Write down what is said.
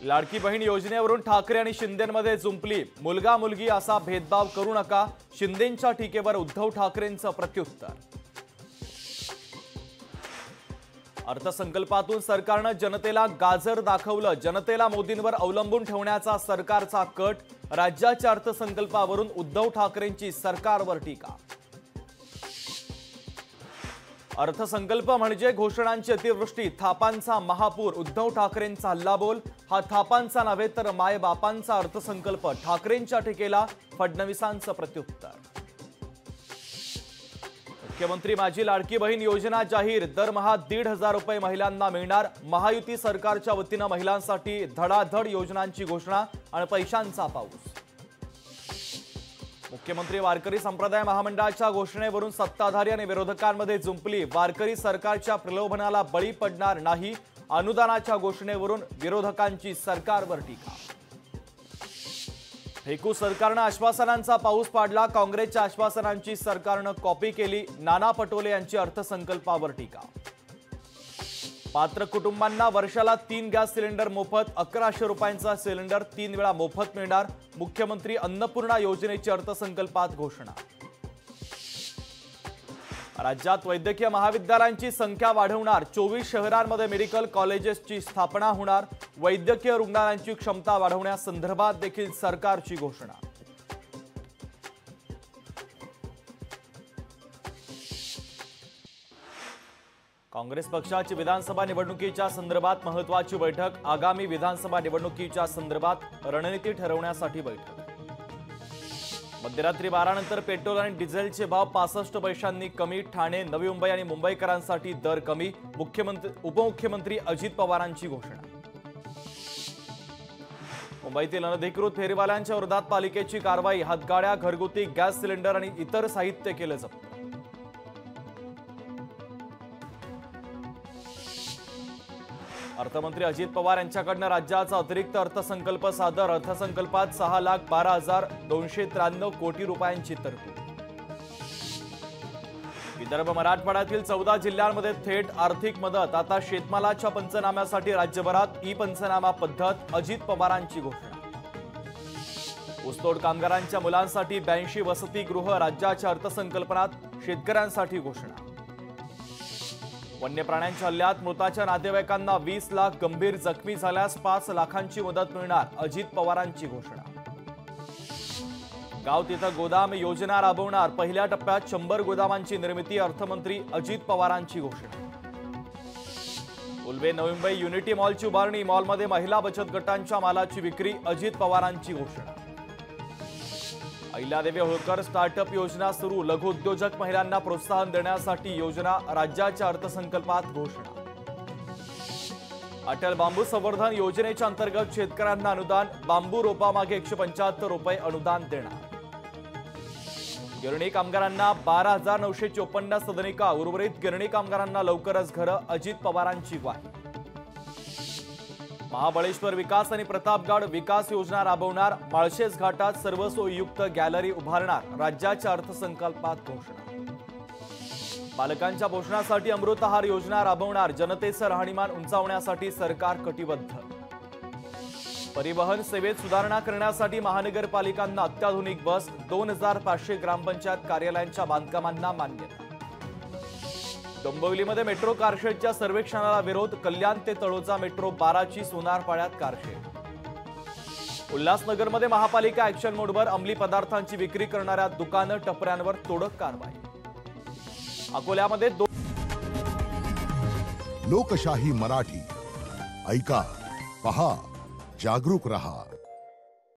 लाडकी बहीण योजनेवरून ठाकरे आणि शिंदेंमध्ये जुंपली। मुलगा मुलगी असा भेदभाव करू नका, शिंदेंच्या टीकेवर उद्धव ठाकरेंचं प्रत्युत्तर। अर्थसंकल्पातून सरकारनं जनतेला गाजर दाखवलं, जनतेला मोदींवर अवलंबून ठेवण्याचा सरकारचा कट। राज्याच्या अर्थसंकल्पावरून उद्धव ठाकरेंची सरकारवर टीका। अर्थसंकल्प म्हणजे घोषणांची अतिवृष्टी, थापांचा महापूर, उद्धव ठाकरेंचा हल्लाबोल। हा थापांचा नव्हे तर मायबापांचा अर्थसंकल्प, ठाकरेंच्या टीकेला फडणवीसांचं प्रत्युत्तर। मुख्यमंत्री माझी लाडकी बहीण योजना जाहीर, दरमहा 1,500 रुपये महिलांना मिळणार। महायुती सरकारच्या वतीनं महिलांसाठी धडाधड योजनांची घोषणा आणि पैशांचा पाऊस। मुख्यमंत्री वारकरी संप्रदाय महामंडळाच्या घोषणेवरून सत्ताधारी आणि विरोधकांमध्ये जुंपली। वारकरी सरकारच्या प्रलोभनाला बळी पडणार नाही, अनुदानाच्या घोषणेवरून विरोधकांची सरकारवर टीका। फेकू सरकारनं आश्वासनांचा पाऊस पाडला, काँग्रेसच्या आश्वासनांची सरकारनं कॉपी केली। नाना पटोले यांची अर्थसंकल्पावर टीका। पात्र कुटुंबांना वर्षाला 3 गॅस सिलेंडर मोफत, 1100 रुपयांचा सिलेंडर 3 वेळा मोफत मिळणार। मुख्यमंत्री अन्नपूर्णा योजनेची अर्थसंकल्पात घोषणा। राज्यात वैद्यकीय महाविद्यालयांची संख्या वाढवणार, 24 शहरांमध्ये मेडिकल कॉलेजेसची स्थापना होणार। वैद्यकीय रुग्णालयांची क्षमता वाढवण्यासंदर्भात देखील सरकारची घोषणा। काँग्रेस पक्षाची विधानसभा निवडणुकीच्या संदर्भात महत्त्वाची बैठक, आगामी विधानसभा निवडणुकीच्या संदर्भात रणनीती ठरवण्यासाठी बैठक। मध्यरात्री 12 नंतर पेट्रोल आणि डिझेलचे भाव 65 पैशांनी कमी, ठाणे, नवी मुंबई आणि मुंबईकरांसाठी दर कमी। उपमुख्यमंत्री अजित पवारांची घोषणा। मुंबईतील अनधिकृत फेरीवाल्यांच्या विरोधात पालिकेची कारवाई, हातगाड्या, घरगुती गॅस सिलेंडर आणि इतर साहित्य केलं जप्त। अर्थमंत्री अजित पवार यांच्याकडून राज्याचा अतिरिक्त अर्थसंकल्प सादर, अर्थसंकल्पात 6,12,293 कोटी रुपयांची तरतूद। विदर्भ मराठवाड्यातील 14 जिल्ह्यांमध्ये थेट आर्थिक मदत, आता शेतमालाच्या पंचनाम्यासाठी राज्यभरात ई पंचनामा पद्धत, अजित पवारांची घोषणा। ऊसतोड कामगारांच्या मुलांसाठी 82 वसतिगृह, राज्याच्या अर्थसंकल्पात शेतकऱ्यांसाठी घोषणा। वन्य प्राण्यांच्या हल्ल्यात मृताच्या नातेवाईकांना 20 लाख, गंभीर जखमी झाल्यास 5 लाखांची मदत मिळणार, अजित पवारांची घोषणा। गाव तिथं गोदाम योजना राबवणार, पहिल्या टप्प्यात 100 गोदामांची निर्मिती, अर्थमंत्री अजित पवारांची घोषणा। उल्वे नवी मुंबई युनिटी मॉलची उभारणी, मॉलमध्ये महिला बचत गटांच्या मालाची विक्री, अजित पवारांची घोषणा। अहिल्यादेवी होळकर स्टार्टअप योजना सुरू, लघु उद्योजक महिलांना प्रोत्साहन देण्यासाठी योजना, राज्याच्या अर्थसंकल्पात घोषणा। अटल बांबू संवर्धन योजनेच्या अंतर्गत शेतकऱ्यांना अनुदान, बांबू रोपामागे 175 रुपये अनुदान देणार। गिरणी कामगारांना 12,954 सदनिका, उर्वरित गिरणी कामगारांना लवकरच घरं, अजित पवारांची ग्वाही। महाबळेश्वर विकास आणि प्रतापगड विकास योजना राबवणार, माळशेज घाटात सर्व सोयीयुक्त गॅलरी उभारणार, राज्याच्या अर्थसंकल्पात घोषणा। बालकांच्या पोषणासाठी अमृत आहार योजना राबवणार, जनतेचं राहणीमान उंचावण्यासाठी सरकार कटिबद्ध। परिवहन सेवेत सुधारणा करण्यासाठी महानगरपालिकांना अत्याधुनिक बस, 2,500 ग्रामपंचायत कार्यालयांच्या बांधकामांना मान्यता। डोंबिवलीमध्ये मेट्रो कारशेडच्या सर्वेक्षणाला विरोध, कल्याण ते तळोजा मेट्रो 12ची सोनारपाड्यात कारशेड। उल्हासनगरमध्ये महापालिका ॲक्शन मोडवर, अंमली पदार्थांची विक्री करणाऱ्या दुकानं, टपऱ्यांवर तोडक कारवाई। अकोल्यामध्ये लोकशाही मराठी, ऐका, पहा, जागरूक रहा।